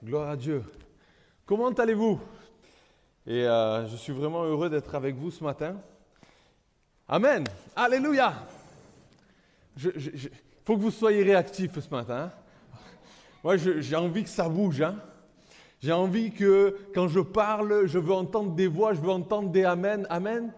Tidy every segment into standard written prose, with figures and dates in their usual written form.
Gloire à Dieu. Comment allez-vous? Et je suis vraiment heureux d'être avec vous ce matin. Amen. Alléluia. Il faut que vous soyez réactifs ce matin. Moi, j'ai envie que ça bouge. J'ai envie que quand je parle, je veux entendre des voix, je veux entendre des amen. Amen.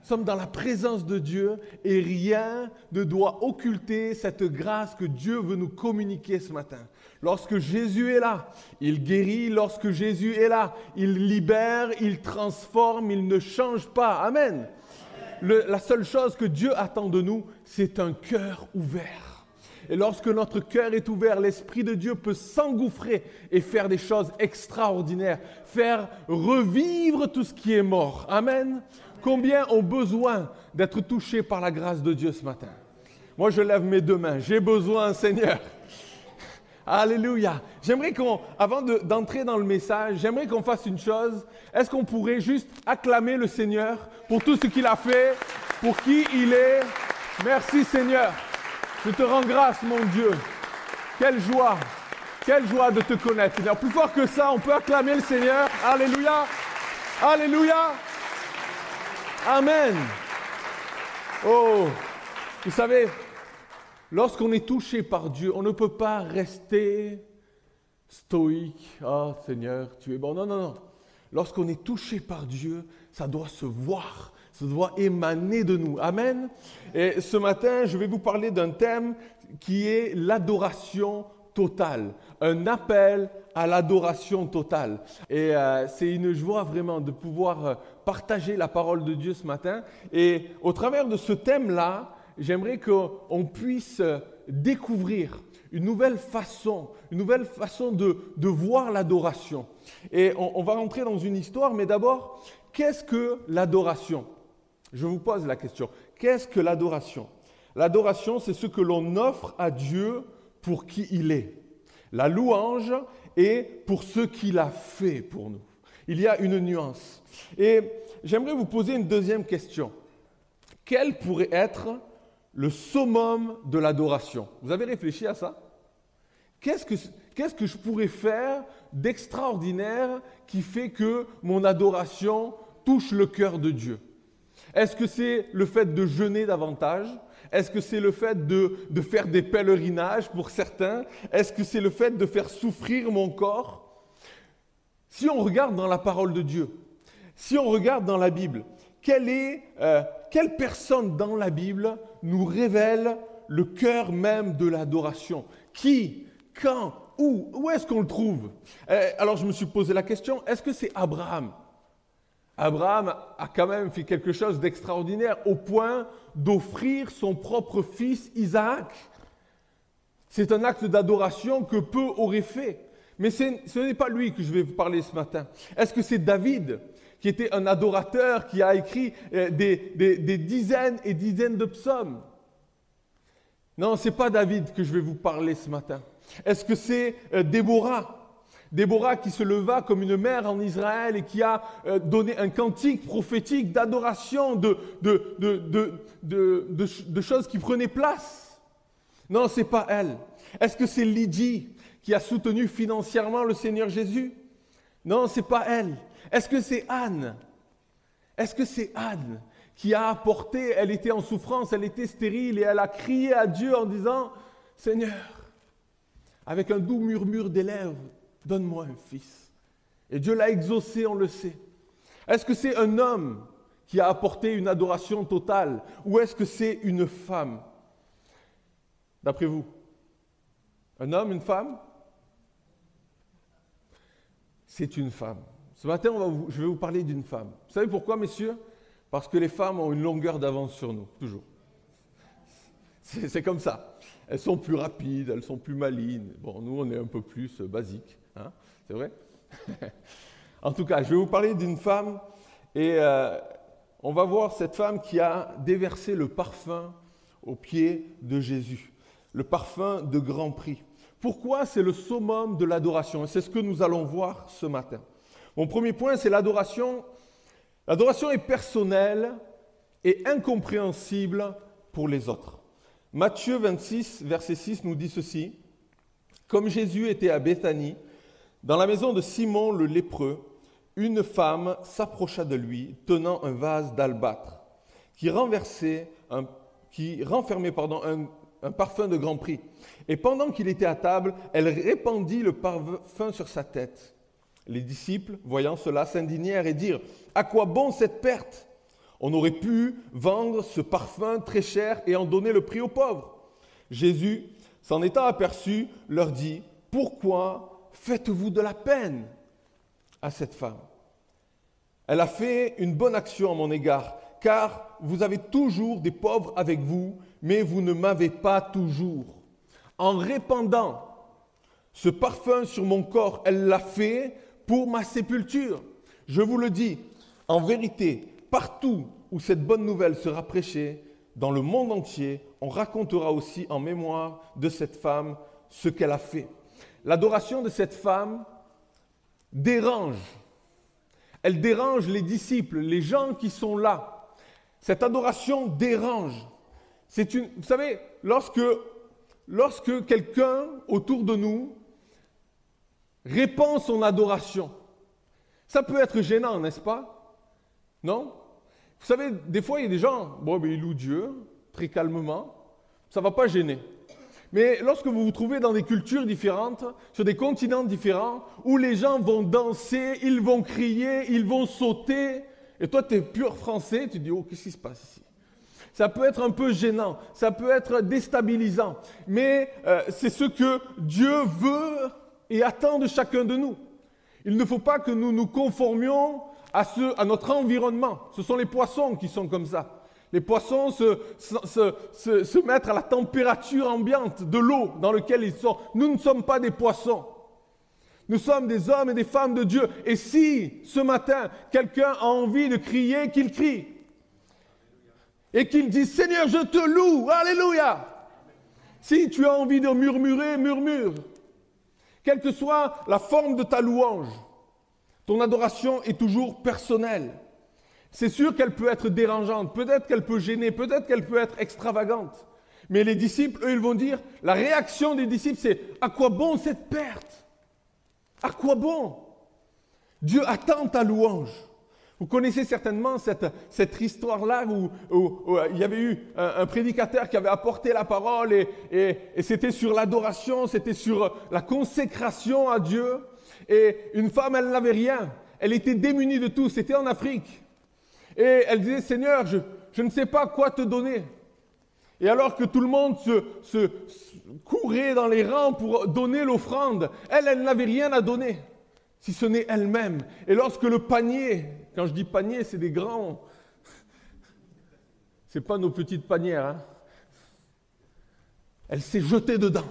Nous sommes dans la présence de Dieu et rien ne doit occulter cette grâce que Dieu veut nous communiquer ce matin. Lorsque Jésus est là, il guérit. Lorsque Jésus est là, il libère, il transforme, il ne change pas. Amen. La seule chose que Dieu attend de nous, c'est un cœur ouvert. Et lorsque notre cœur est ouvert, l'Esprit de Dieu peut s'engouffrer et faire des choses extraordinaires, faire revivre tout ce qui est mort. Amen. Combien ont besoin d'être touchés par la grâce de Dieu ce matin? Moi, je lève mes deux mains. J'ai besoin, Seigneur. Alléluia. J'aimerais avant d'entrer dans le message, j'aimerais qu'on fasse une chose. Est-ce qu'on pourrait juste acclamer le Seigneur pour tout ce qu'il a fait, pour qui il est? Merci, Seigneur. Je te rends grâce, mon Dieu. Quelle joie de te connaître. Seigneur. Plus fort que ça, on peut acclamer le Seigneur. Alléluia. Alléluia. Amen. Oh, vous savez, lorsqu'on est touché par Dieu, on ne peut pas rester stoïque. « Ah, Seigneur, tu es bon. » Non, non, non. Lorsqu'on est touché par Dieu, ça doit se voir, ça doit émaner de nous. Amen. Et ce matin, je vais vous parler d'un thème qui est l'adoration totale. Un appel à l'adoration totale. Et c'est une joie vraiment de pouvoir partager la parole de Dieu ce matin. Et au travers de ce thème-là, j'aimerais qu'on puisse découvrir une nouvelle façon de voir l'adoration. Et on va rentrer dans une histoire, mais d'abord, qu'est-ce que l'adoration? Je vous pose la question. Qu'est-ce que l'adoration? L'adoration, c'est ce que l'on offre à Dieu pour qui il est. La louange est pour ce qu'il a fait pour nous. Il y a une nuance. Et j'aimerais vous poser une deuxième question. Quel pourrait être le summum de l'adoration? Vous avez réfléchi à ça? Qu'est-ce que je pourrais faire d'extraordinaire qui fait que mon adoration touche le cœur de Dieu? Est-ce que c'est le fait de jeûner davantage? Est-ce que c'est le fait de faire des pèlerinages pour certains? Est-ce que c'est le fait de faire souffrir mon corps? Si on regarde dans la parole de Dieu, si on regarde dans la Bible, quelle personne dans la Bible nous révèle le cœur même de l'adoration? Qui? Quand? Où est-ce qu'on le trouve? Alors je me suis posé la question, est-ce que c'est Abraham? Abraham a quand même fait quelque chose d'extraordinaire au point d'offrir son propre fils Isaac. C'est un acte d'adoration que peu auraient fait. Mais ce n'est pas lui que je vais vous parler ce matin. Est-ce que c'est David, qui était un adorateur, qui a écrit des dizaines et dizaines de psaumes? Non, ce n'est pas David que je vais vous parler ce matin. Est-ce que c'est Déborah? Déborah qui se leva comme une mère en Israël et qui a donné un cantique prophétique d'adoration, de choses qui prenaient place. Non, ce n'est pas elle. Est-ce que c'est Lydie qui a soutenu financièrement le Seigneur Jésus? Non, ce n'est pas elle. Est-ce que c'est Anne? Est-ce que c'est Anne qui a apporté, elle était en souffrance, elle était stérile et elle a crié à Dieu en disant « Seigneur, avec un doux murmure des lèvres, donne-moi un fils. » Et Dieu l'a exaucé, on le sait. Est-ce que c'est un homme qui a apporté une adoration totale ou est-ce que c'est une femme? D'après vous? Un homme, une femme? C'est une femme. Ce matin, je vais vous parler d'une femme. Vous savez pourquoi, messieurs? Parce que les femmes ont une longueur d'avance sur nous, toujours. C'est comme ça. Elles sont plus rapides, elles sont plus malines. Bon, nous, on est un peu plus basiques. Hein? C'est vrai? En tout cas, je vais vous parler d'une femme et on va voir cette femme qui a déversé le parfum aux pieds de Jésus. Le parfum de grand prix. Pourquoi c'est le summum de l'adoration? C'est ce que nous allons voir ce matin. Mon premier point, c'est l'adoration. L'adoration est personnelle et incompréhensible pour les autres. Matthieu 26, verset 6 nous dit ceci. Comme Jésus était à Béthanie, Dans la maison de Simon le lépreux, une femme s'approcha de lui, tenant un vase d'albâtre, qui renfermait un parfum de grand prix. Et pendant qu'il était à table, elle répandit le parfum sur sa tête. Les disciples, voyant cela, s'indignèrent et dirent « À quoi bon cette perte ? On aurait pu vendre ce parfum très cher et en donner le prix aux pauvres. » Jésus, s'en étant aperçu, leur dit « Pourquoi faites-vous de la peine à cette femme ? Elle a fait une bonne action à mon égard, car vous avez toujours des pauvres avec vous, mais vous ne m'avez pas toujours. En répandant ce parfum sur mon corps, elle l'a fait pour ma sépulture. Je vous le dis, en vérité, partout où cette bonne nouvelle sera prêchée, dans le monde entier, on racontera aussi en mémoire de cette femme ce qu'elle a fait. » L'adoration de cette femme dérange. Elle dérange les disciples, les gens qui sont là. Cette adoration dérange. Vous savez, lorsque quelqu'un autour de nous répand son adoration, ça peut être gênant, n'est-ce pas? Non? Vous savez, des fois, il y a des gens, ils louent Dieu, très calmement, ça ne va pas gêner. Mais lorsque vous vous trouvez dans des cultures différentes, sur des continents différents, où les gens vont danser, ils vont crier, ils vont sauter, et toi, tu es pur français, tu te dis, oh, qu'est-ce qui se passe ici? Ça peut être un peu gênant, ça peut être déstabilisant, mais c'est ce que Dieu veut et attend de chacun de nous. Il ne faut pas que nous nous conformions à notre environnement. Ce sont les poissons qui sont comme ça. Les poissons se mettent à la température ambiante de l'eau dans laquelle ils sont. Nous ne sommes pas des poissons. Nous sommes des hommes et des femmes de Dieu. Et si, ce matin, quelqu'un a envie de crier, qu'il crie. Et qu'il dise, Seigneur, je te loue. Alléluia. Si tu as envie de murmurer, murmure. Quelle que soit la forme de ta louange, ton adoration est toujours personnelle. C'est sûr qu'elle peut être dérangeante, peut-être qu'elle peut gêner, peut-être qu'elle peut être extravagante. Mais les disciples, eux, ils vont dire, la réaction des disciples, c'est « À quoi bon cette perte? À quoi bon? Dieu attend ta louange. » Vous connaissez certainement cette histoire-là où il y avait eu un prédicateur qui avait apporté la parole et c'était sur l'adoration, c'était sur la consécration à Dieu. Et une femme, elle n'avait rien. Elle était démunie de tout. C'était en Afrique. Et elle disait, Seigneur, je ne sais pas quoi te donner. Et alors que tout le monde se courait dans les rangs pour donner l'offrande, elle n'avait rien à donner, si ce n'est elle-même. Et lorsque le panier, quand je dis panier, c'est des grands, c'est pas nos petites panières, hein. Elle s'est jetée dedans.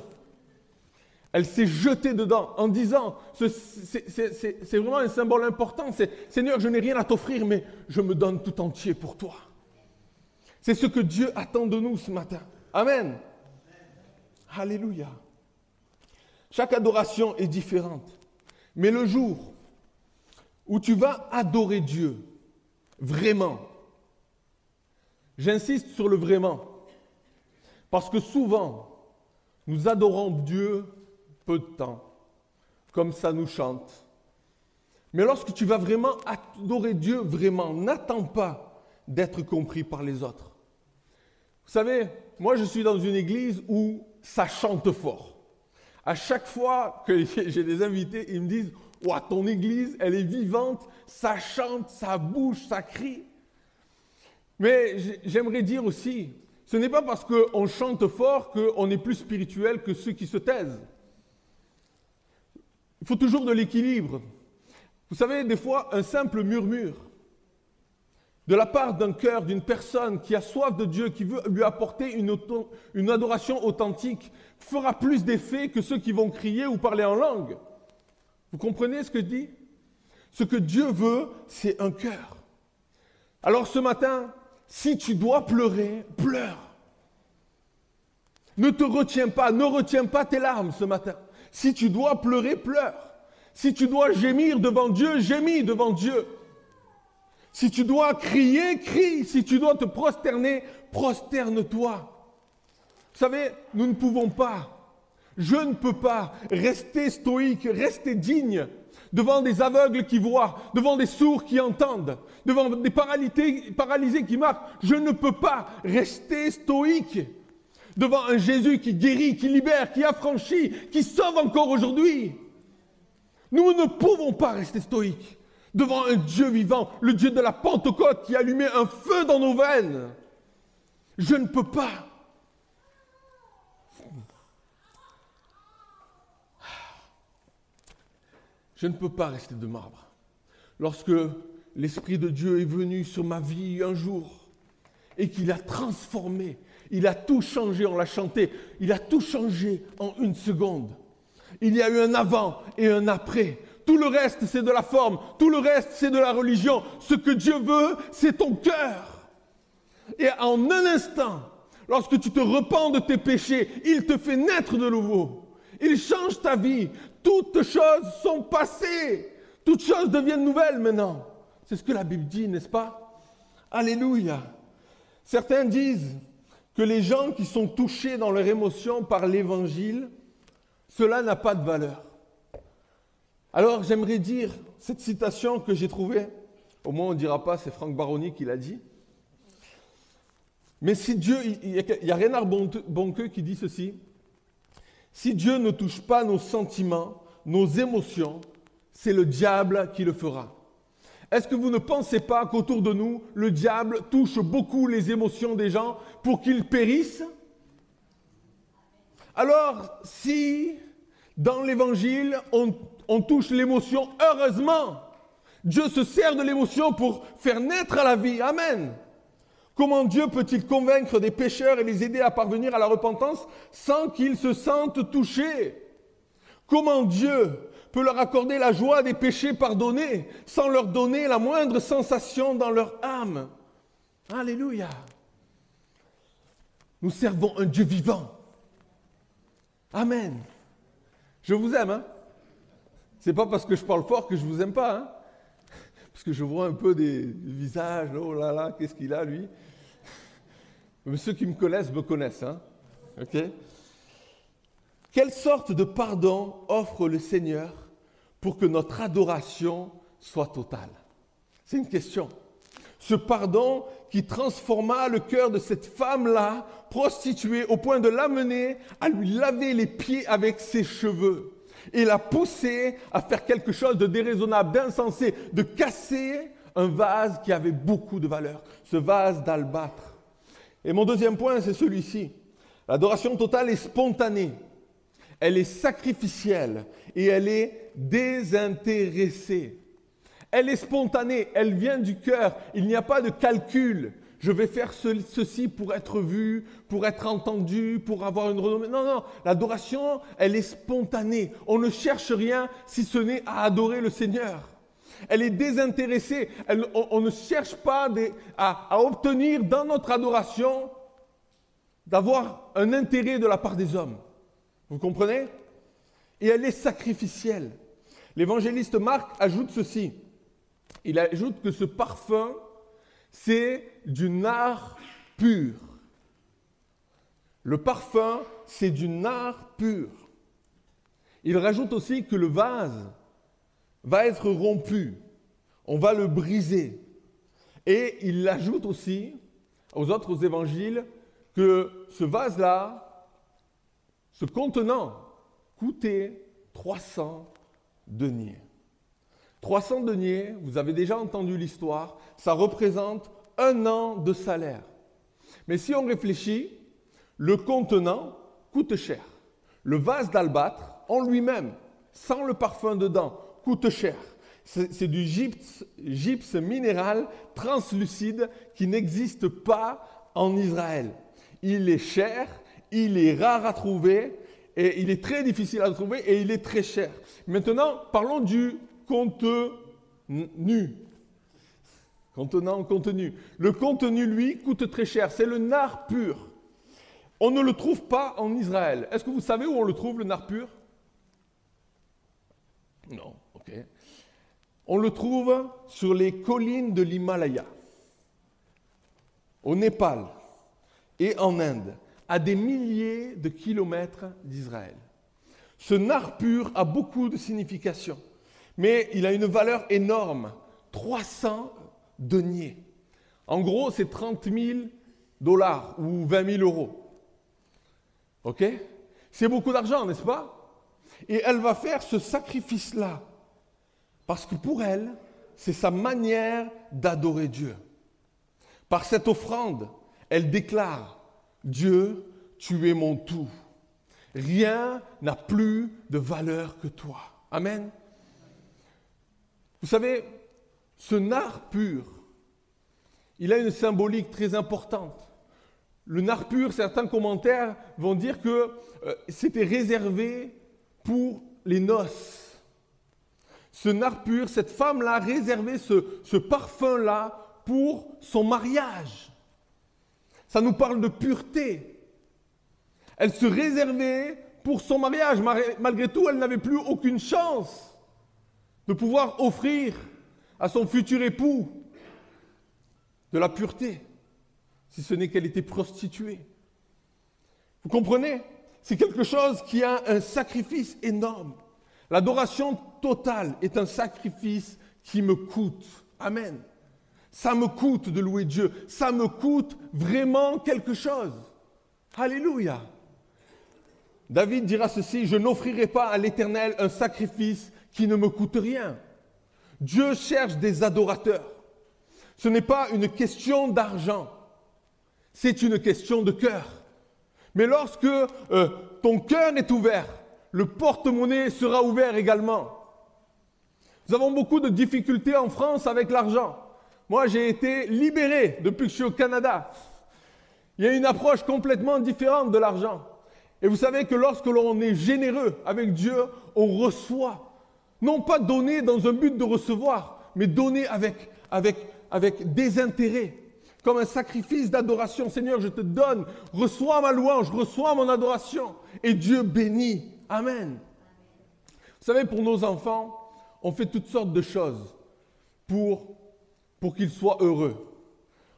Elle s'est jetée dedans en disant, c'est vraiment un symbole important, c'est « Seigneur, je n'ai rien à t'offrir, mais je me donne tout entier pour toi. » C'est ce que Dieu attend de nous ce matin. Amen. Alléluia. Chaque adoration est différente. Mais le jour où tu vas adorer Dieu, vraiment, j'insiste sur le vraiment, parce que souvent, nous adorons Dieu peu de temps, comme ça nous chante. Mais lorsque tu vas vraiment adorer Dieu, vraiment, n'attends pas d'être compris par les autres. Vous savez, moi je suis dans une église où ça chante fort. À chaque fois que j'ai des invités, ils me disent « Ouah, ton église, elle est vivante, ça chante, ça bouge, ça crie. » Mais j'aimerais dire aussi, ce n'est pas parce qu'on chante fort qu'on est plus spirituel que ceux qui se taisent. Il faut toujours de l'équilibre. Vous savez, des fois, un simple murmure de la part d'un cœur, d'une personne qui a soif de Dieu, qui veut lui apporter une adoration authentique, fera plus d'effet que ceux qui vont crier ou parler en langue. Vous comprenez ce que je dis? Ce que Dieu veut, c'est un cœur. Alors ce matin, si tu dois pleurer, pleure. Ne te retiens pas, ne retiens pas tes larmes ce matin. Si tu dois pleurer, pleure. Si tu dois gémir devant Dieu, gémis devant Dieu. Si tu dois crier, crie. Si tu dois te prosterner, prosterne-toi. Vous savez, nous ne pouvons pas Je ne peux pas rester stoïque, rester digne devant des aveugles qui voient, devant des sourds qui entendent, devant des paralysés qui marchent. Je ne peux pas rester stoïque devant un Jésus qui guérit, qui libère, qui affranchit, qui sauve encore aujourd'hui. Nous ne pouvons pas rester stoïques devant un Dieu vivant, le Dieu de la Pentecôte qui a allumé un feu dans nos veines. Je ne peux pas. Je ne peux pas rester de marbre. Lorsque l'Esprit de Dieu est venu sur ma vie un jour et qu'il a transformé, il a tout changé, on l'a chanté, il a tout changé en une seconde. Il y a eu un avant et un après. Tout le reste, c'est de la forme. Tout le reste, c'est de la religion. Ce que Dieu veut, c'est ton cœur. Et en un instant, lorsque tu te repens de tes péchés, il te fait naître de nouveau. Il change ta vie. Toutes choses sont passées. Toutes choses deviennent nouvelles maintenant. C'est ce que la Bible dit, n'est-ce pas? Alléluia. Certains disent que les gens qui sont touchés dans leur émotion par l'Évangile, cela n'a pas de valeur. Alors j'aimerais dire cette citation que j'ai trouvée. Au moins on ne dira pas, c'est Franck Baroni qui l'a dit. Mais si Dieu, il y a Reinhard Bonnke qui dit ceci. Si Dieu ne touche pas nos sentiments, nos émotions, c'est le diable qui le fera. Est-ce que vous ne pensez pas qu'autour de nous, le diable touche beaucoup les émotions des gens pour qu'ils périssent? Alors, si dans l'Évangile, on touche l'émotion, heureusement, Dieu se sert de l'émotion pour faire naître à la vie. Amen. Comment Dieu peut-il convaincre des pécheurs et les aider à parvenir à la repentance sans qu'ils se sentent touchés? Comment Dieu peut leur accorder la joie des péchés pardonnés sans leur donner la moindre sensation dans leur âme? Alléluia! Nous servons un Dieu vivant. Amen. Je vous aime, hein? C'est pas parce que je parle fort que je vous aime pas, hein? Parce que je vois un peu des visages, oh là là, qu'est-ce qu'il a lui? Mais ceux qui me connaissent, hein? Ok? Quelle sorte de pardon offre le Seigneur pour que notre adoration soit totale? C'est une question. Ce pardon qui transforma le cœur de cette femme-là, prostituée, au point de l'amener à lui laver les pieds avec ses cheveux et la pousser à faire quelque chose de déraisonnable, d'insensé, de casser un vase qui avait beaucoup de valeur, ce vase d'albâtre. Et mon deuxième point, c'est celui-ci. L'adoration totale est spontanée, elle est sacrificielle et elle est désintéressée. Elle est spontanée, elle vient du cœur, il n'y a pas de calcul. Je vais faire ceci pour être vu, pour être entendu, pour avoir une renommée. Non, non, l'adoration, elle est spontanée. On ne cherche rien si ce n'est à adorer le Seigneur. Elle est désintéressée. On ne cherche pas à obtenir dans notre adoration d'avoir un intérêt de la part des hommes. Vous comprenez? Et elle est sacrificielle. L'évangéliste Marc ajoute ceci. Il ajoute que ce parfum, c'est du nard pur. Le parfum, c'est du nard pur. Il rajoute aussi que le vase va être rompu. On va le briser. Et il ajoute aussi aux autres évangiles que ce vase-là, ce contenant, coûtait 300 deniers. 300 deniers, vous avez déjà entendu l'histoire, ça représente 1 an de salaire. Mais si on réfléchit, le contenant coûte cher. Le vase d'albâtre, en lui-même, sans le parfum dedans, coûte cher. C'est du gypse minéral translucide qui n'existe pas en Israël. Il est cher, il est rare à trouver, et il est très difficile à trouver, et il est très cher. Maintenant, parlons du contenu. Contenant, contenu. Le contenu, lui, coûte très cher. C'est le nard pur. On ne le trouve pas en Israël. Est-ce que vous savez où on le trouve, le nard pur? Non, ok. On le trouve sur les collines de l'Himalaya, au Népal et en Inde, à des milliers de kilomètres d'Israël. Ce nard pur a beaucoup de significations, mais il a une valeur énorme, 300 deniers. En gros, c'est 30 000 $ ou 20 000 €. Ok? C'est beaucoup d'argent, n'est-ce pas? Et elle va faire ce sacrifice-là, parce que pour elle, c'est sa manière d'adorer Dieu. Par cette offrande, elle déclare, Dieu, tu es mon tout. Rien n'a plus de valeur que toi. Amen. Vous savez, ce nard pur, il a une symbolique très importante. Le nard pur, certains commentaires vont dire que c'était réservé pour les noces. Ce nard pur, cette femme-là réservait ce parfum-là pour son mariage. Ça nous parle de pureté. Elle se réservait pour son mariage. Malgré tout, elle n'avait plus aucune chance de pouvoir offrir à son futur époux de la pureté, si ce n'est qu'elle était prostituée. Vous comprenez? C'est quelque chose qui a un sacrifice énorme. L'adoration totale est un sacrifice qui me coûte. Amen. Ça me coûte de louer Dieu. Ça me coûte vraiment quelque chose. Alléluia. David dira ceci, je n'offrirai pas à l'Éternel un sacrifice qui ne me coûte rien. Dieu cherche des adorateurs. Ce n'est pas une question d'argent, c'est une question de cœur. Mais lorsque ton cœur est ouvert, le porte-monnaie sera ouvert également. Nous avons beaucoup de difficultés en France avec l'argent. Moi, j'ai été libéré depuis que je suis au Canada. Il y a une approche complètement différente de l'argent. Et vous savez que lorsque l'on est généreux avec Dieu, on reçoit. Non pas donner dans un but de recevoir, mais donner avec désintérêt. Comme un sacrifice d'adoration. Seigneur, je te donne, reçois ma louange, reçois mon adoration. Et Dieu bénit. Amen. Vous savez, pour nos enfants, on fait toutes sortes de choses pour qu'ils soient heureux.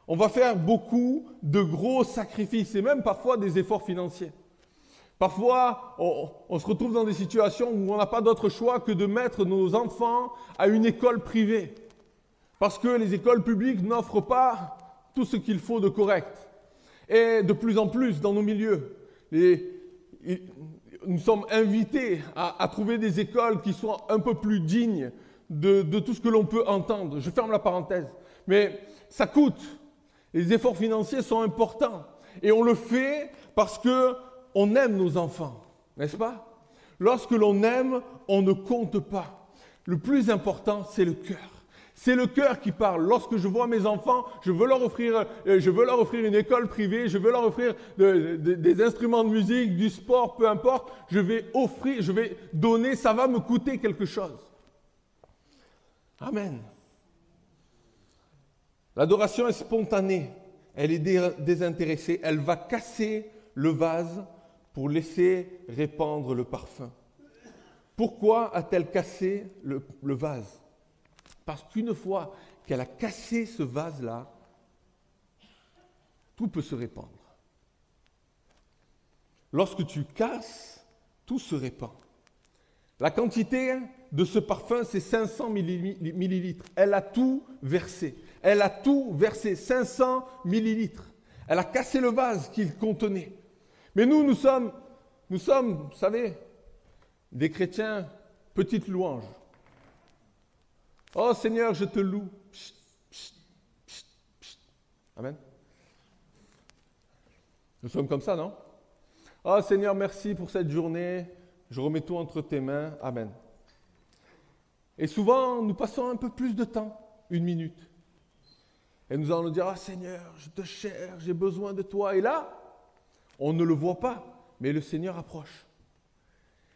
On va faire beaucoup de gros sacrifices et même parfois des efforts financiers. Parfois, on se retrouve dans des situations où on n'a pas d'autre choix que de mettre nos enfants à une école privée. Parce que les écoles publiques n'offrent pas tout ce qu'il faut de correct. Et de plus en plus dans nos milieux, nous sommes invités à trouver des écoles qui soient un peu plus dignes de tout ce que l'on peut entendre. Je ferme la parenthèse. Mais ça coûte. Les efforts financiers sont importants. Et on le fait parce qu'on aime nos enfants. N'est-ce pas? Lorsque l'on aime, on ne compte pas. Le plus important, c'est le cœur. C'est le cœur qui parle. Lorsque je vois mes enfants, je veux leur offrir une école privée, je veux leur offrir des instruments de musique, du sport, peu importe. Je vais donner, ça va me coûter quelque chose. Amen. L'adoration est spontanée, elle est désintéressée, elle va casser le vase pour laisser répandre le parfum. Pourquoi a-t-elle cassé le vase? Parce qu'une fois qu'elle a cassé ce vase-là, tout peut se répandre. Lorsque tu casses, tout se répand. La quantité de ce parfum, c'est 500 millilitres. Elle a tout versé. Elle a tout versé, 500 millilitres. Elle a cassé le vase qu'il contenait. Mais nous sommes, vous savez, des chrétiens, petites louanges. Oh Seigneur, je te loue. Psst, psst, psst, psst. Amen. Nous sommes comme ça, non? Oh Seigneur, merci pour cette journée. Je remets tout entre tes mains. Amen. Et souvent, nous passons un peu plus de temps, 1 minute. Et nous allons nous dire, ah Seigneur, je te cherche, j'ai besoin de toi. Et là, on ne le voit pas, mais le Seigneur approche.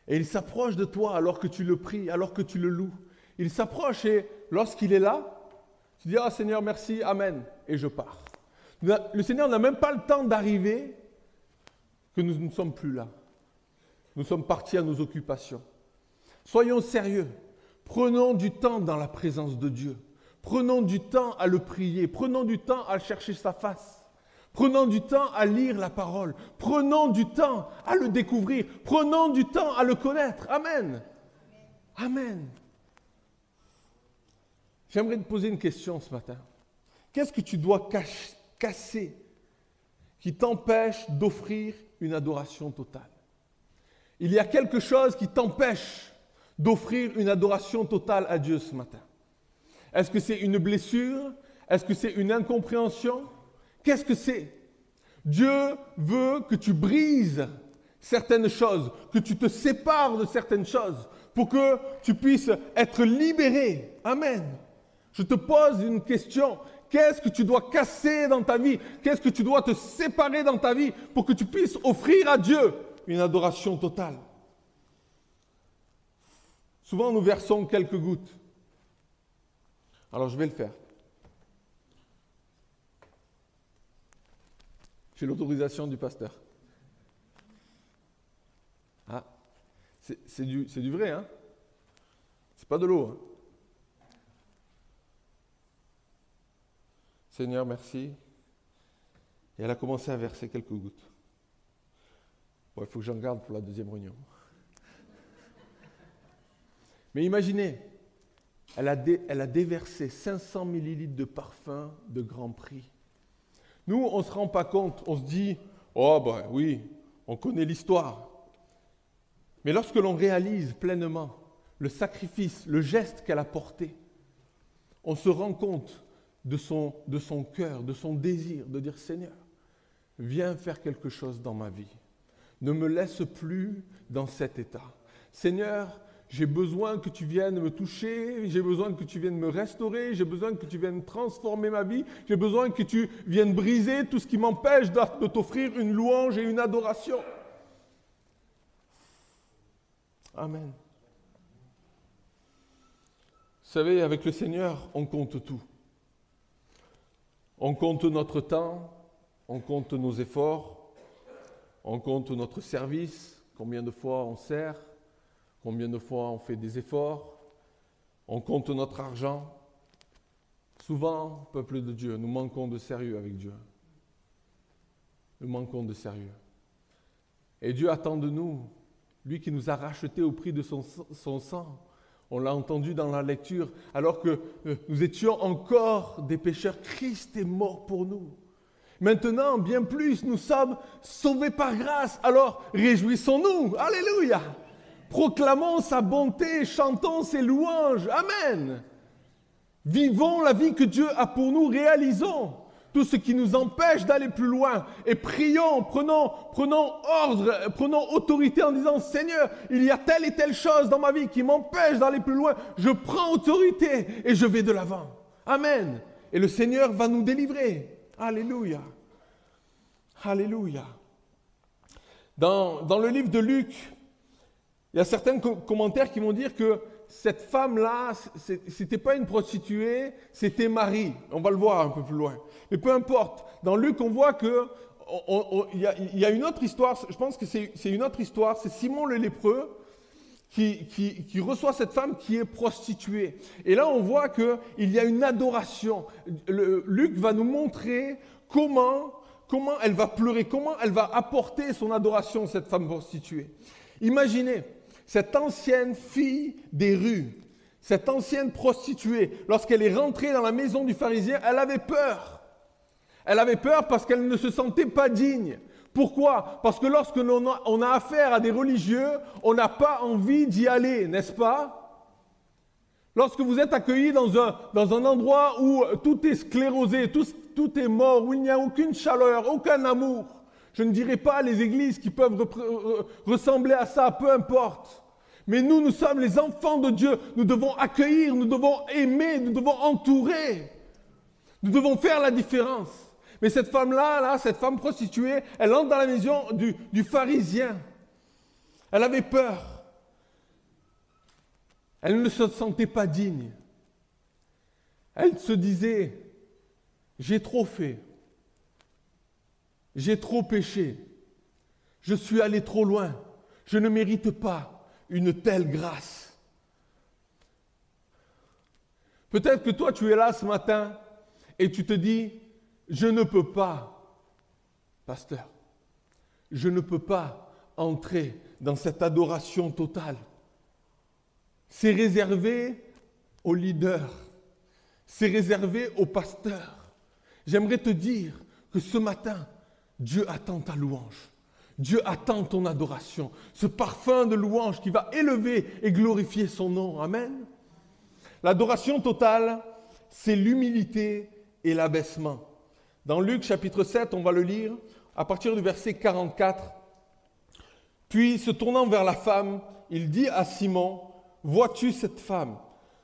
Et il s'approche de toi alors que tu le pries, alors que tu le loues. Il s'approche et lorsqu'il est là, tu dis, ah Seigneur, merci, amen, et je pars. Le Seigneur n'a même pas le temps d'arriver que nous ne sommes plus là. Nous sommes partis à nos occupations. Soyons sérieux. Prenons du temps dans la présence de Dieu. Prenons du temps à le prier. Prenons du temps à chercher sa face. Prenons du temps à lire la parole. Prenons du temps à le découvrir. Prenons du temps à le connaître. Amen. Amen. J'aimerais te poser une question ce matin. Qu'est-ce que tu dois casser qui t'empêche d'offrir une adoration totale? Il y a quelque chose qui t'empêche d'offrir une adoration totale à Dieu ce matin. Est-ce que c'est une blessure? Est-ce que c'est une incompréhension? Qu'est-ce que c'est? Dieu veut que tu brises certaines choses, que tu te sépares de certaines choses pour que tu puisses être libéré. Amen. Je te pose une question. Qu'est-ce que tu dois casser dans ta vie? Qu'est-ce que tu dois te séparer dans ta vie pour que tu puisses offrir à Dieu une adoration totale? Souvent, nous versons quelques gouttes. Alors, je vais le faire. J'ai l'autorisation du pasteur. Ah, c'est du vrai, hein? C'est pas de l'eau, hein? Seigneur, merci. Et elle a commencé à verser quelques gouttes. Bon, il faut que j'en garde pour la deuxième réunion. Mais imaginez, elle a déversé 500 millilitres de parfum de grand prix. Nous, on ne se rend pas compte, on se dit, oh ben oui, on connaît l'histoire. Mais lorsque l'on réalise pleinement le sacrifice, le geste qu'elle a porté, on se rend compte de son cœur, de son désir, de dire, Seigneur, viens faire quelque chose dans ma vie. Ne me laisse plus dans cet état. Seigneur, j'ai besoin que tu viennes me toucher, j'ai besoin que tu viennes me restaurer, j'ai besoin que tu viennes transformer ma vie, j'ai besoin que tu viennes briser tout ce qui m'empêche de t'offrir une louange et une adoration. Amen. Vous savez, avec le Seigneur, on compte tout. On compte notre temps, on compte nos efforts, on compte notre service, combien de fois on sert, combien de fois on fait des efforts, on compte notre argent. Souvent, peuple de Dieu, nous manquons de sérieux avec Dieu. Nous manquons de sérieux. Et Dieu attend de nous, lui qui nous a rachetés au prix de son sang. On l'a entendu dans la lecture, alors que nous étions encore des pécheurs, Christ est mort pour nous. Maintenant, bien plus, nous sommes sauvés par grâce, alors réjouissons-nous. Alléluia! Proclamons sa bonté, chantons ses louanges. Amen. Vivons la vie que Dieu a pour nous, réalisons tout ce qui nous empêche d'aller plus loin. Et prions, prenons ordre, prenons autorité en disant, Seigneur, il y a telle et telle chose dans ma vie qui m'empêche d'aller plus loin. Je prends autorité et je vais de l'avant. Amen. Et le Seigneur va nous délivrer. Alléluia. Alléluia. Dans le livre de Luc, il y a certains commentaires qui vont dire que cette femme-là, c'était pas une prostituée, c'était Marie. On va le voir un peu plus loin. Mais peu importe. Dans Luc, on voit que il y a une autre histoire. Je pense que c'est une autre histoire. C'est Simon le lépreux qui reçoit cette femme qui est prostituée. Et là, on voit qu'il y a une adoration. Luc va nous montrer comment elle va pleurer, comment elle va apporter son adoration, cette femme prostituée. Imaginez, cette ancienne fille des rues, cette ancienne prostituée, lorsqu'elle est rentrée dans la maison du pharisien, elle avait peur. Elle avait peur parce qu'elle ne se sentait pas digne. Pourquoi? Parce que lorsque on a affaire à des religieux, on n'a pas envie d'y aller, n'est-ce pas? Lorsque vous êtes accueilli dans un endroit où tout est sclérosé, tout est mort, où il n'y a aucune chaleur, aucun amour, je ne dirais pas les églises qui peuvent ressembler à ça, peu importe. Mais nous sommes les enfants de Dieu. Nous devons accueillir, nous devons aimer, nous devons entourer. Nous devons faire la différence. Mais cette femme-là, cette femme prostituée, elle entre dans la maison du pharisien. Elle avait peur. Elle ne se sentait pas digne. Elle se disait, j'ai trop fait. J'ai trop péché. Je suis allé trop loin. Je ne mérite pas une telle grâce. Peut-être que toi, tu es là ce matin et tu te dis, je ne peux pas Pasteur, je ne peux pas entrer dans cette adoration totale. C'est réservé aux leaders. C'est réservé aux pasteurs. J'aimerais te dire que ce matin, Dieu attend ta louange. Dieu attend ton adoration. Ce parfum de louange qui va élever et glorifier son nom. Amen. L'adoration totale, c'est l'humilité et l'abaissement. Dans Luc chapitre 7, on va le lire à partir du verset 44. Puis, se tournant vers la femme, il dit à Simon, « Vois-tu cette femme?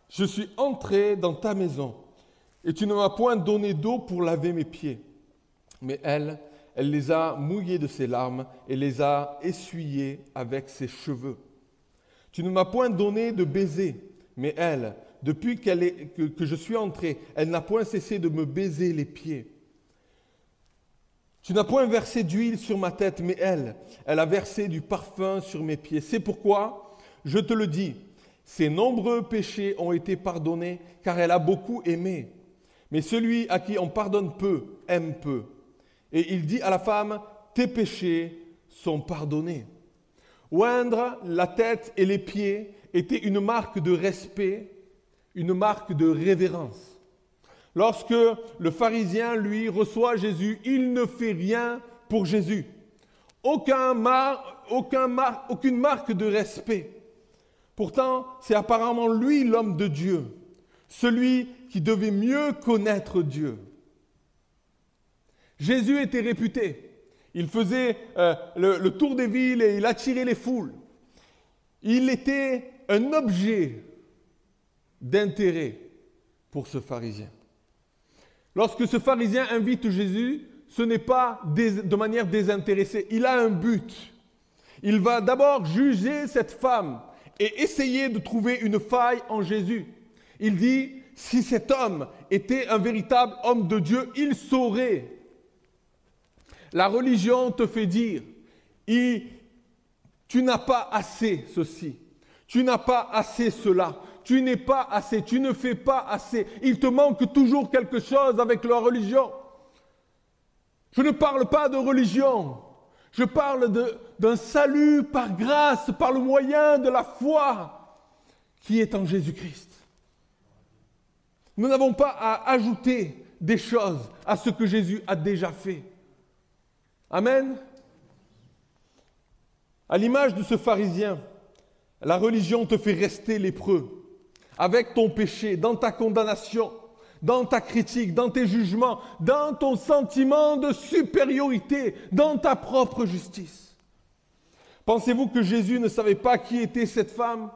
Je suis entré dans ta maison, et tu ne m'as point donné d'eau pour laver mes pieds. Mais elle les a mouillés de ses larmes et les a essuyés avec ses cheveux. Tu ne m'as point donné de baiser, mais elle, depuis que je suis entré, elle n'a point cessé de me baiser les pieds. Tu n'as point versé d'huile sur ma tête, mais elle a versé du parfum sur mes pieds. C'est pourquoi, je te le dis, ses nombreux péchés ont été pardonnés, car elle a beaucoup aimé. Mais celui à qui on pardonne peu, aime peu. Et il dit à la femme, tes péchés sont pardonnés. Oindre la tête et les pieds était une marque de respect, une marque de révérence. Lorsque le pharisien, lui, reçoit Jésus, il ne fait rien pour Jésus. Aucune marque de respect. Pourtant, c'est apparemment lui l'homme de Dieu, celui qui devait mieux connaître Dieu. Jésus était réputé. Il faisait le tour des villes et il attirait les foules. Il était un objet d'intérêt pour ce pharisien. Lorsque ce pharisien invite Jésus, ce n'est pas de manière désintéressée. Il a un but. Il va d'abord juger cette femme et essayer de trouver une faille en Jésus. Il dit, si cet homme était un véritable homme de Dieu, il saurait. La religion te fait dire, tu n'as pas assez ceci, tu n'as pas assez cela, tu n'es pas assez, tu ne fais pas assez. Il te manque toujours quelque chose avec la religion. Je ne parle pas de religion, je parle d'un salut par grâce, par le moyen de la foi qui est en Jésus-Christ. Nous n'avons pas à ajouter des choses à ce que Jésus a déjà fait. Amen. À l'image de ce pharisien, la religion te fait rester lépreux avec ton péché, dans ta condamnation, dans ta critique, dans tes jugements, dans ton sentiment de supériorité, dans ta propre justice. Pensez-vous que Jésus ne savait pas qui était cette femme?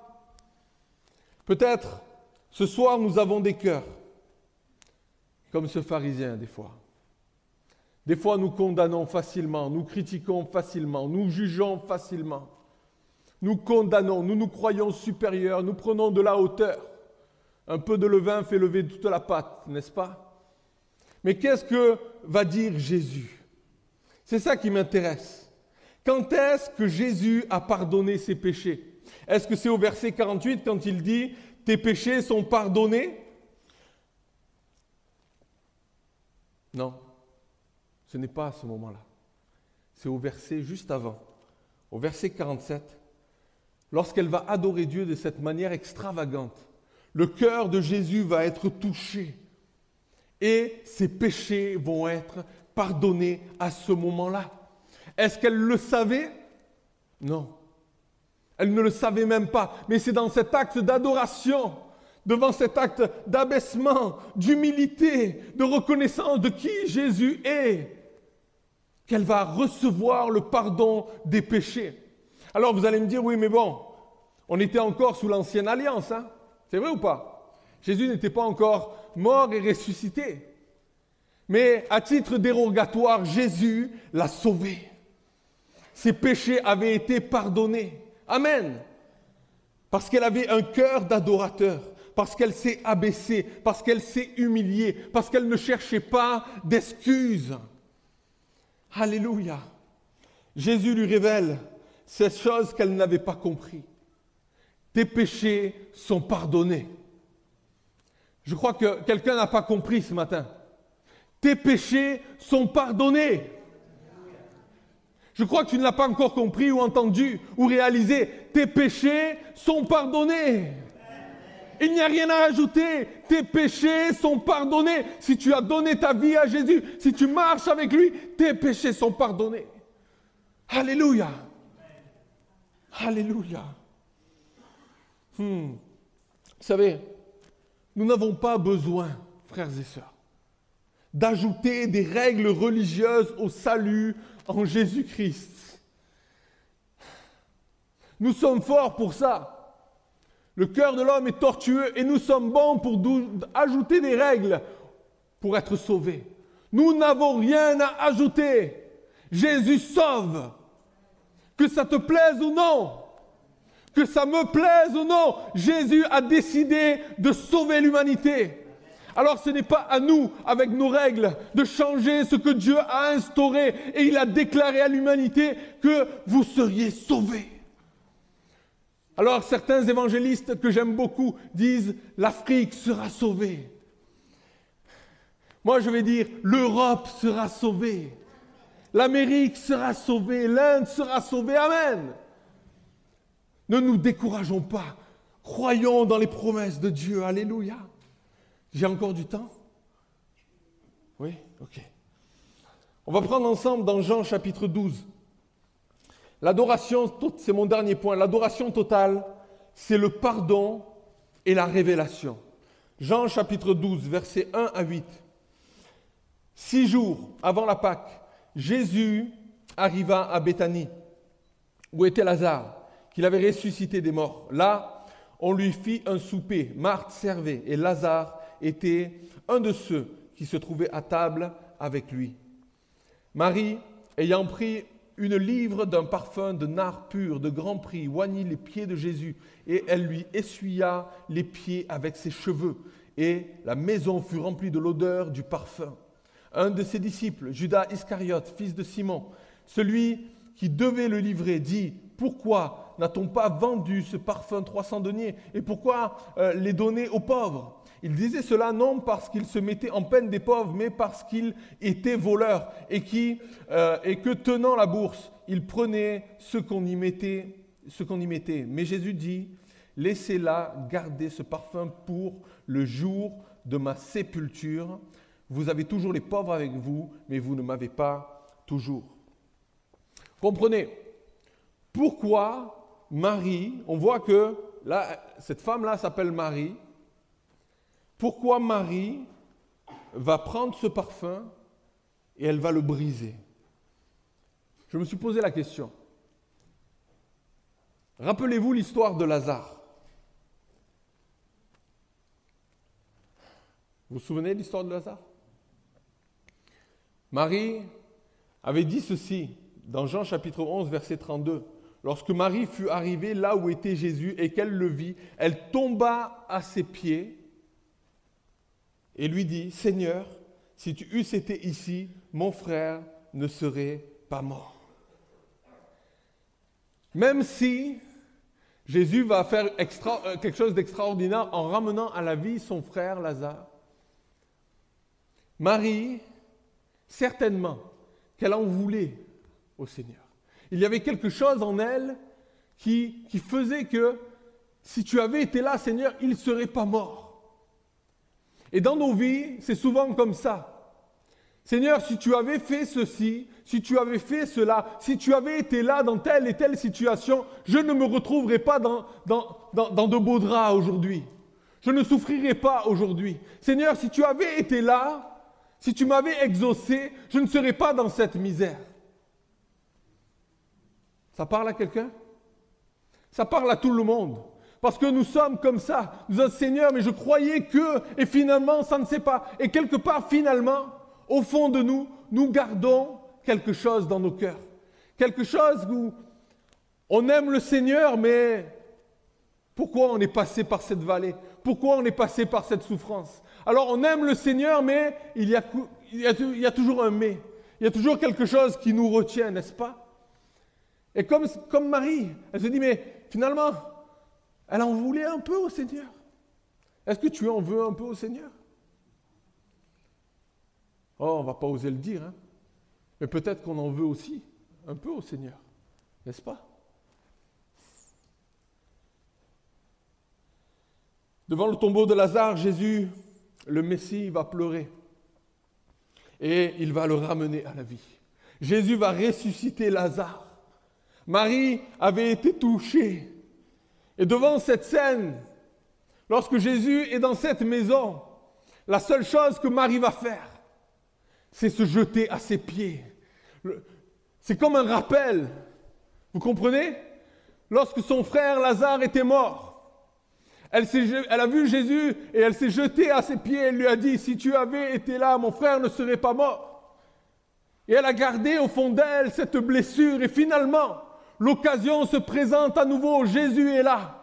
Peut-être, ce soir, nous avons des cœurs, comme ce pharisien des fois. Des fois, nous condamnons facilement, nous critiquons facilement, nous jugeons facilement. Nous condamnons, nous nous croyons supérieurs, nous prenons de la hauteur. Un peu de levain fait lever toute la pâte, n'est-ce pas? Mais qu'est-ce que va dire Jésus? C'est ça qui m'intéresse. Quand est-ce que Jésus a pardonné ses péchés? Est-ce que c'est au verset 48 quand il dit « Tes péchés sont pardonnés » ? Non. Ce n'est pas à ce moment-là. C'est au verset juste avant, au verset 47, lorsqu'elle va adorer Dieu de cette manière extravagante. Le cœur de Jésus va être touché et ses péchés vont être pardonnés à ce moment-là. Est-ce qu'elle le savait? Non. Elle ne le savait même pas. Mais c'est dans cet acte d'adoration, devant cet acte d'abaissement, d'humilité, de reconnaissance de qui Jésus est, qu'elle va recevoir le pardon des péchés. Alors vous allez me dire, oui mais bon, on était encore sous l'ancienne alliance, hein? C'est vrai ou pas? Jésus n'était pas encore mort et ressuscité. Mais à titre dérogatoire, Jésus l'a sauvé. Ses péchés avaient été pardonnés. Amen. Parce qu'elle avait un cœur d'adorateur, parce qu'elle s'est abaissée, parce qu'elle s'est humiliée, parce qu'elle ne cherchait pas d'excuses. Alléluia. Jésus lui révèle ces choses qu'elle n'avait pas compris. Tes péchés sont pardonnés. Je crois que quelqu'un n'a pas compris ce matin. Tes péchés sont pardonnés. Je crois que tu ne l'as pas encore compris ou entendu ou réalisé. Tes péchés sont pardonnés. Il n'y a rien à ajouter. Tes péchés sont pardonnés. Si tu as donné ta vie à Jésus, si tu marches avec lui, tes péchés sont pardonnés. Alléluia. Alléluia. Vous savez, nous n'avons pas besoin, frères et sœurs, d'ajouter des règles religieuses au salut en Jésus-Christ. Nous sommes forts pour ça. Le cœur de l'homme est tortueux et nous sommes bons pour ajouter des règles pour être sauvés. Nous n'avons rien à ajouter. Jésus sauve. Que ça te plaise ou non, que ça me plaise ou non, Jésus a décidé de sauver l'humanité. Alors ce n'est pas à nous, avec nos règles, de changer ce que Dieu a instauré. Et il a déclaré à l'humanité que vous seriez sauvés. Alors certains évangélistes que j'aime beaucoup disent « l'Afrique sera sauvée ». Moi je vais dire « l'Europe sera sauvée ». L'Amérique sera sauvée, l'Inde sera sauvée, amen. Ne nous décourageons pas, croyons dans les promesses de Dieu, alléluia. J'ai encore du temps? Oui? Ok. On va prendre ensemble dans Jean chapitre 12. L'adoration, c'est mon dernier point, l'adoration totale, c'est le pardon et la révélation. Jean chapitre 12, versets 1 à 8. 6 jours avant la Pâque, Jésus arriva à Béthanie, où était Lazare, qu'il avait ressuscité des morts. Là, on lui fit un souper. Marthe servait et Lazare était un de ceux qui se trouvaient à table avec lui. Marie, ayant pris une livre d'un parfum de nard pur de grand prix, oignit les pieds de Jésus et elle lui essuya les pieds avec ses cheveux. Et la maison fut remplie de l'odeur du parfum. Un de ses disciples, Judas Iscariote, fils de Simon, celui qui devait le livrer, dit « Pourquoi n'a-t-on pas vendu ce parfum 300 deniers et pourquoi les donner aux pauvres ?» Il disait cela non parce qu'il se mettait en peine des pauvres, mais parce qu'il était voleur et que tenant la bourse, il prenait ce qu'on y mettait. Mais Jésus dit « Laissez-la garder ce parfum pour le jour de ma sépulture. Vous avez toujours les pauvres avec vous, mais vous ne m'avez pas toujours. » Comprenez, pourquoi Marie, on voit que là, cette femme-là s'appelle Marie, pourquoi Marie va prendre ce parfum et elle va le briser? Je me suis posé la question. Rappelez-vous l'histoire de Lazare. Vous vous souvenez de l'histoire de Lazare? Marie avait dit ceci dans Jean chapitre 11, verset 32. Lorsque Marie fut arrivée là où était Jésus et qu'elle le vit, elle tomba à ses pieds et lui dit « Seigneur, si tu eusses été ici, mon frère ne serait pas mort. » Même si Jésus va faire quelque chose d'extraordinaire en ramenant à la vie son frère Lazare, Marie, certainement qu'elle en voulait au Seigneur. Il y avait quelque chose en elle qui faisait que si tu avais été là, Seigneur, il ne serait pas mort. Et dans nos vies, c'est souvent comme ça. Seigneur, si tu avais fait ceci, si tu avais fait cela, si tu avais été là dans telle et telle situation, je ne me retrouverais pas dans de beaux draps aujourd'hui. Je ne souffrirais pas aujourd'hui. Seigneur, si tu avais été là, si tu m'avais exaucé, je ne serais pas dans cette misère. Ça parle à quelqu'un? Ça parle à tout le monde. Parce que nous sommes comme ça. Nous sommes Seigneur, mais je croyais que, et finalement, ça ne s'est pas. Et quelque part, finalement, au fond de nous, nous gardons quelque chose dans nos cœurs. Quelque chose où on aime le Seigneur, mais pourquoi on est passé par cette vallée? Pourquoi on est passé par cette souffrance? Alors on aime le Seigneur, mais il y a toujours un mais. Il y a toujours quelque chose qui nous retient, n'est-ce pas? Et comme Marie, elle se dit, mais finalement, elle en voulait un peu au Seigneur. Est-ce que tu en veux un peu au Seigneur? Oh, on ne va pas oser le dire, hein? Mais peut-être qu'on en veut aussi. un peu au Seigneur, n'est-ce pas? Devant le tombeau de Lazare, Jésus, le Messie, va pleurer. Et il va le ramener à la vie. Jésus va ressusciter Lazare. Marie avait été touchée. Et devant cette scène, lorsque Jésus est dans cette maison, la seule chose que Marie va faire, c'est se jeter à ses pieds. C'est comme un rappel. Vous comprenez? Lorsque son frère Lazare était mort, elle a vu Jésus et elle s'est jetée à ses pieds. Elle lui a dit, si tu avais été là, mon frère ne serait pas mort. Et elle a gardé au fond d'elle cette blessure. Et finalement, l'occasion se présente à nouveau. Jésus est là.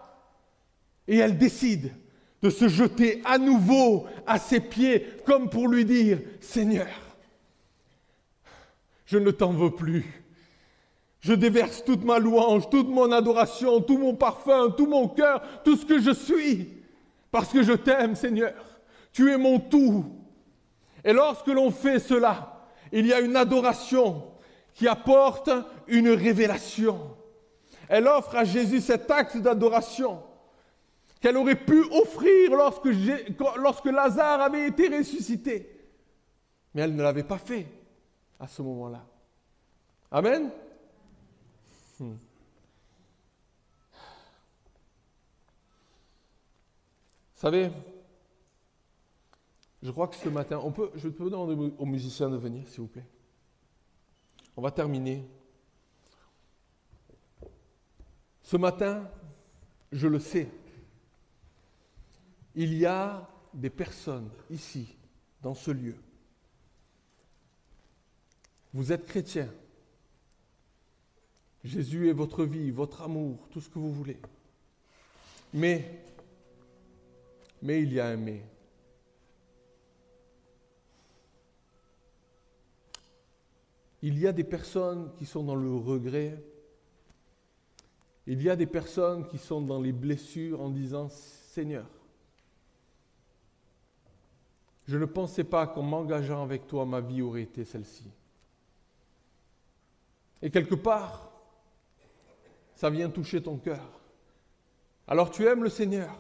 Et elle décide de se jeter à nouveau à ses pieds, comme pour lui dire, Seigneur, je ne t'en veux plus. Je déverse toute ma louange, toute mon adoration, tout mon parfum, tout mon cœur, tout ce que je suis, parce que je t'aime, Seigneur. Tu es mon tout. Et lorsque l'on fait cela, il y a une adoration qui apporte une révélation. Elle offre à Jésus cet acte d'adoration qu'elle aurait pu offrir lorsque Lazare avait été ressuscité. Mais elle ne l'avait pas fait à ce moment-là. Amen. Vous savez, je crois que ce matin, je peux demander aux musiciens de venir, s'il vous plaît. On va terminer. Ce matin, je le sais, il y a des personnes ici, dans ce lieu. Vous êtes chrétiens. Jésus est votre vie, votre amour, tout ce que vous voulez. Mais il y a un mais. Il y a des personnes qui sont dans le regret. Il y a des personnes qui sont dans les blessures en disant, Seigneur, je ne pensais pas qu'en m'engageant avec toi, ma vie aurait été celle-ci. Et quelque part, ça vient toucher ton cœur. Alors tu aimes le Seigneur,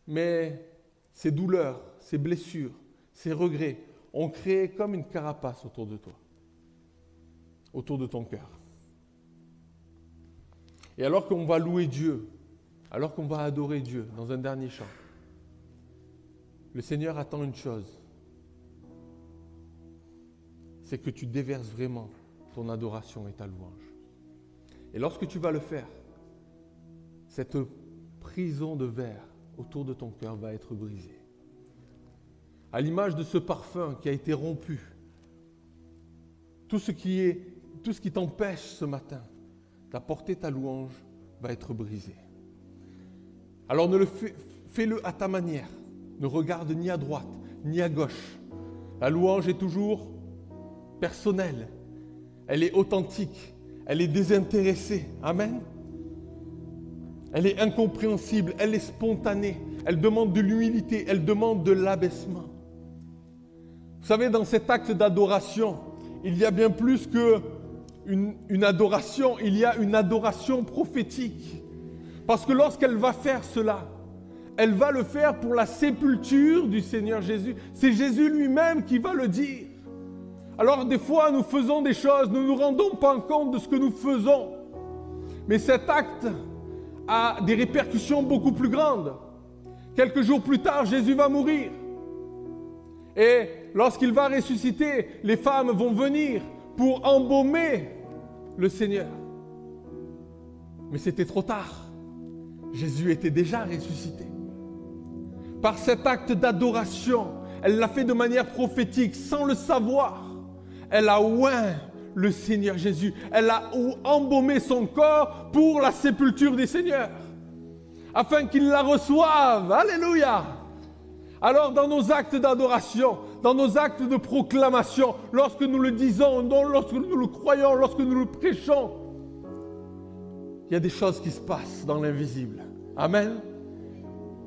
mais ces douleurs, ces blessures, ces regrets ont créé comme une carapace autour de toi, autour de ton cœur. Et alors qu'on va louer Dieu, alors qu'on va adorer Dieu dans un dernier chant, le Seigneur attend une chose, c'est que tu déverses vraiment ton adoration et ta louange. Et lorsque tu vas le faire, cette prison de verre autour de ton cœur va être brisée. À l'image de ce parfum qui a été rompu, tout ce qui t'empêche ce matin d'apporter ta louange va être brisé. Alors fais-le à ta manière. Ne regarde ni à droite, ni à gauche. La louange est toujours personnelle. Elle est authentique. Elle est désintéressée. Amen. Elle est incompréhensible. Elle est spontanée. Elle demande de l'humilité. Elle demande de l'abaissement. Vous savez, dans cet acte d'adoration, il y a bien plus qu'une adoration. Il y a une adoration prophétique. Parce que lorsqu'elle va faire cela, elle va le faire pour la sépulture du Seigneur Jésus. C'est Jésus lui-même qui va le dire. Alors des fois, nous faisons des choses, nous ne nous rendons pas compte de ce que nous faisons. Mais cet acte a des répercussions beaucoup plus grandes. Quelques jours plus tard, Jésus va mourir. Et lorsqu'il va ressusciter, les femmes vont venir pour embaumer le Seigneur. Mais c'était trop tard. Jésus était déjà ressuscité. Par cet acte d'adoration, elle l'a fait de manière prophétique, sans le savoir. Elle a oint le Seigneur Jésus. Elle a embaumé son corps pour la sépulture du Seigneur, afin qu'il la reçoive. Alléluia! Alors dans nos actes d'adoration, dans nos actes de proclamation, lorsque nous le disons, lorsque nous le croyons, lorsque nous le prêchons, il y a des choses qui se passent dans l'invisible. Amen.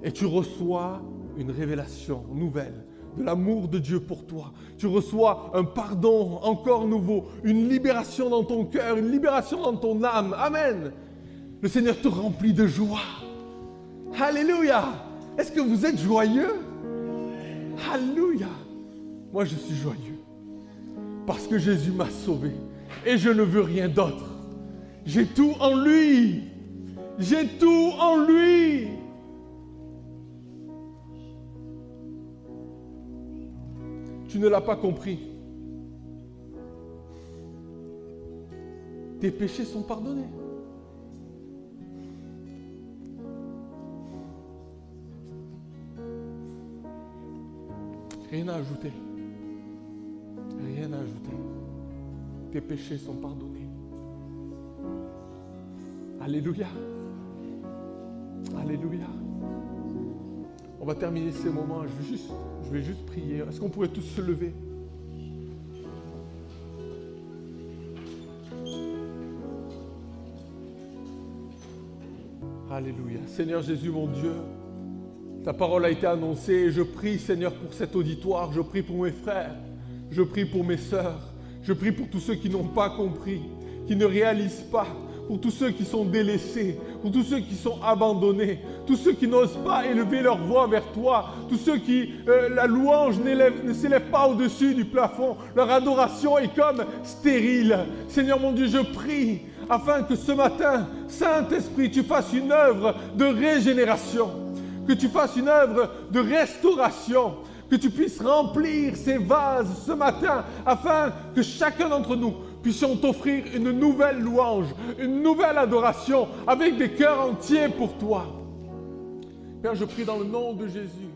Et tu reçois une révélation nouvelle de l'amour de Dieu pour toi. Tu reçois un pardon encore nouveau, une libération dans ton cœur, une libération dans ton âme. Amen. Le Seigneur te remplit de joie. Alléluia. Est-ce que vous êtes joyeux? Alléluia. Moi, je suis joyeux parce que Jésus m'a sauvé et je ne veux rien d'autre. J'ai tout en lui. J'ai tout en lui. Tu ne l'as pas compris. Tes péchés sont pardonnés. Rien à ajouter. Rien à ajouter. Tes péchés sont pardonnés. Alléluia. Alléluia. On va terminer ces moments. Je vais juste prier. Est-ce qu'on pourrait tous se lever? Alléluia. Seigneur Jésus, mon Dieu, ta parole a été annoncée et je prie, Seigneur, pour cet auditoire. Je prie pour mes frères. Je prie pour mes sœurs. Je prie pour tous ceux qui n'ont pas compris, qui ne réalisent pas. Pour tous ceux qui sont délaissés, pour tous ceux qui sont abandonnés, tous ceux qui n'osent pas élever leur voix vers toi, tous ceux qui, la louange ne s'élève pas au-dessus du plafond, leur adoration est comme stérile. Seigneur mon Dieu, je prie afin que ce matin, Saint-Esprit, tu fasses une œuvre de régénération, que tu fasses une œuvre de restauration, que tu puisses remplir ces vases ce matin afin que chacun d'entre nous puissions t'offrir une nouvelle louange, une nouvelle adoration avec des cœurs entiers pour toi. Père, je prie dans le nom de Jésus.